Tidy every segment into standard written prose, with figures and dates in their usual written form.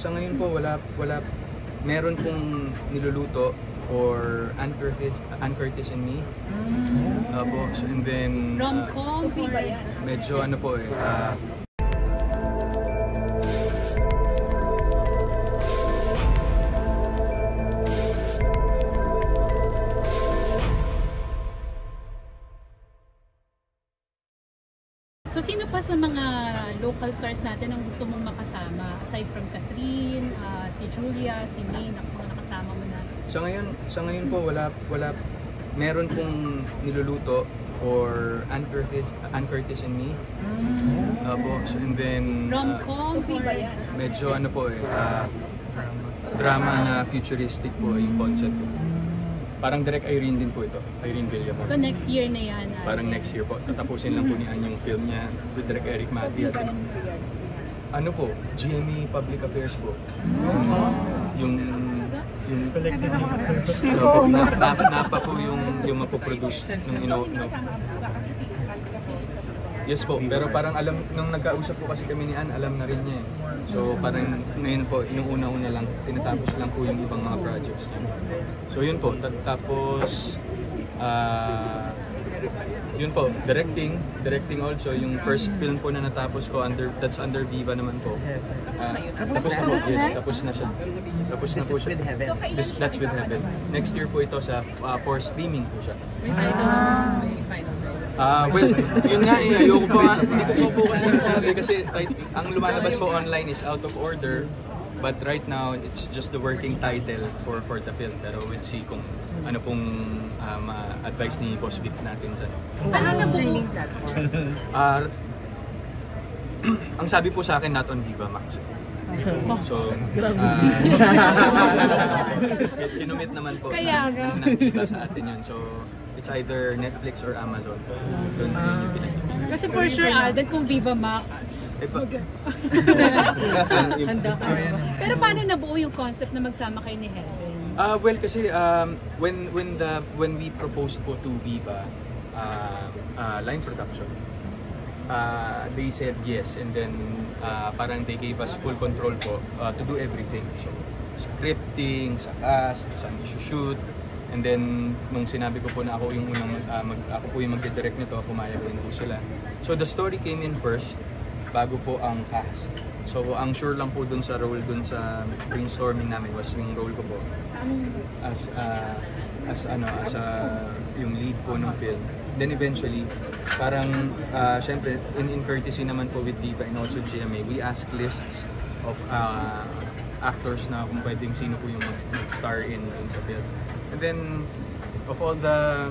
sa ngayon po, meron pong niluluto for Ann Curtis and me. So, and then, rom-com or medyo ano po So sino pa sa mga local stars natin ang gusto mong makasama? Aside from Catherine, si Julia, si May, na mga nakasama mo na. Sa ngayon po, meron pong niluluto for Ann Curtis and me. So, and then, rom-com or medyo ano po drama na futuristic po yung concept. Parang direct Irene din po ito, Irene Villamo. So next year na yan? Parang next year po. Tatapusin lang po ni Ann yung film niya with direct Eric Mati. Ano po, GMA Public Affairs po. Yung napa po yung mapoproduce ng Yes po, pero parang alam, nung nagkausap po kasi kami ni Ann, alam na rin niya eh. So parang ngayon po, yung una-una lang, tinatapos lang po yung ibang mga projects niya. So yun po, tapos yun po, directing also, yung first film po na natapos ko, that's under Viva naman po. Tapos na po, yes, tapos na siya. Tapos na po siya. That's with Heaven. Next year po ito for streaming po siya. Well, yun nga ayoko pa nga, hindi ko po kasi nasabi kasi ang lumalabas po online is Out of Order, but right now it's just the working title for the film, pero we'll see kung ano pong advice ni Boss Vic natin sa Saan na streaming platform? Ang sabi po sa akin, not on Viva Max. So, kinumit naman po ng Viva sa atin yun. So, it's either Netflix or Amazon. Doon yung pinag-ibig. Kasi for sure, Alden, kung Viva Max, pero paano nabuo yung concept na magsama kayo ni Heaven? Well, kasi when we proposed po to Viva Line Production, they said yes, and then parang they gave us full control po to do everything. So, scripting, sa cast, saan i-shoot, and then nung sinabi ko po na ako yung unang ako po yung magdi-direct nito, pumayag rin po sila. So the story came in first bago po ang cast. So ang sure lang po dun sa role dun sa brainstorming namin was yung role ko po as yung lead po ng film. Then eventually, parang syempre in courtesy naman po with Viva and also GMA, we ask lists of actors na kung pwedeng sino po yung mag-star in sa film. And then, of all the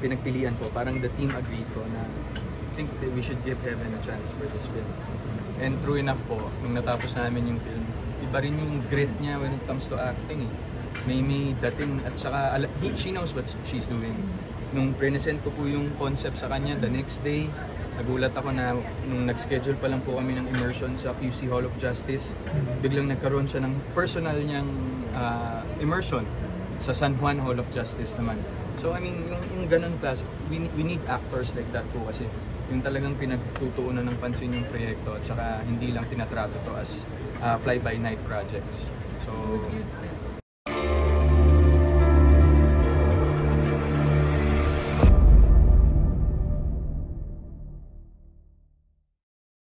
pinagpilian po, parang the team agreed po na I think that we should give Heaven a chance for this film. And true enough po, nung natapos namin yung film, iba rin yung grit niya when it comes to acting eh. May dating at saka, she knows what she's doing. Nung present ko po yung concept sa kanya, the next day, nagulat ako na nung nag-schedule pa lang po kami ng immersion sa QC Hall of Justice, biglang nagkaroon siya ng personal niyang immersion sa San Juan Hall of Justice naman. So I mean, yung ganun class, we need actors like that po kasi yung talagang pinagtutuunan ng pansin yung proyekto at saka hindi lang tinatrato to as fly-by-night projects. So